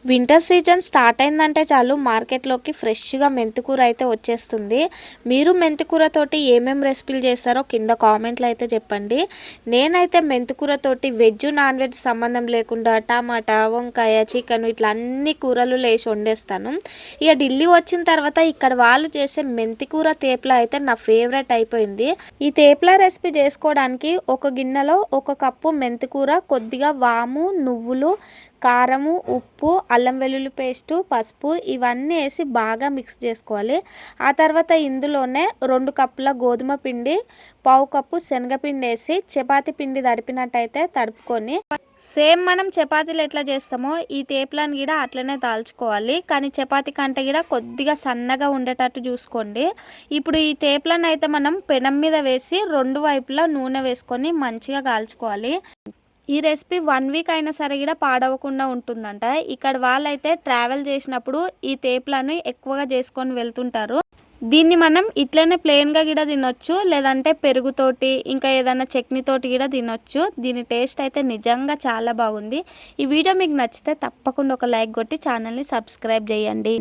Winter season start అయిందంటే చాలు మార్కెట్లోకి ఫ్రెష్గా మెంతికూర అయితే వచ్చేస్తుంది. మీరు మెంతికూరతోటి ఏమేమి రెసిపీలు చేస్తారో కింద కామెంట్లో అయితే చెప్పండి. నేనైతే మెంతికూరతోటి వెజ్ నాన్ వెజ్ సంబంధం లేకుండా టమాటా, వంకాయ, చికెన్ ఇట్లా అన్ని కూరలు లేసి వండేస్తాను. ఇక ఢిల్లీ వచ్చిన తర్వాత ఇక్కడ వాళ్ళు చేసే మెంతికూర తేప్ల అయితే నా ఫేవరెట్ అయిపోయింది. ఈ తేప్ల రెసిపీ చేసుకోవడానికి ఒక గిన్నెలో 1 కప్పు మెంతికూర, కొద్దిగా వాము, నువ్వులు, కారము, ఉప్పు, అల్లం వెల్లుల్లి పేస్టు, పసుపు ఇవన్నీ వేసి బాగా మిక్స్ చేసుకోవాలి. ఆ తర్వాత ఇందులోనే 2 కప్పుల గోధుమ పిండి, పావు కప్పు శనగపిండి వేసి చపాతీ పిండి తడిపినట్టయితే తడుపుకొని సేమ్ మనం చపాతీలు ఎట్లా చేస్తామో ఈ తేప్లను కూడా అట్లనే దాల్చుకోవాలి. కానీ చపాతీ కంటే కూడా కొద్దిగా సన్నగా ఉండేటట్టు చూసుకోండి. ఇప్పుడు ఈ తేప్లను అయితే మనం పెనం మీద వేసి 2 వైపులా నూనె వేసుకొని మంచిగా కాల్చుకోవాలి. ఈ రెసిపీ 1 వీక్ అయినా సరే కూడా పాడవకుండా ఉంటుందంట. ఇక్కడ వాళ్ళైతే ట్రావెల్ చేసినప్పుడు ఈ తేప్లను ఎక్కువగా చేసుకొని వెళ్తుంటారు. దీన్ని మనం ఇట్లనే ప్లెయిన్గా కూడా తినొచ్చు, లేదంటే పెరుగుతోటి ఇంకా ఏదైనా చట్నీతోటి కూడా తినొచ్చు. దీని టేస్ట్ అయితే నిజంగా చాలా బాగుంది. ఈ వీడియో మీకు నచ్చితే తప్పకుండా ఒక లైక్ కొట్టి ఛానల్ని సబ్స్క్రైబ్ చేయండి.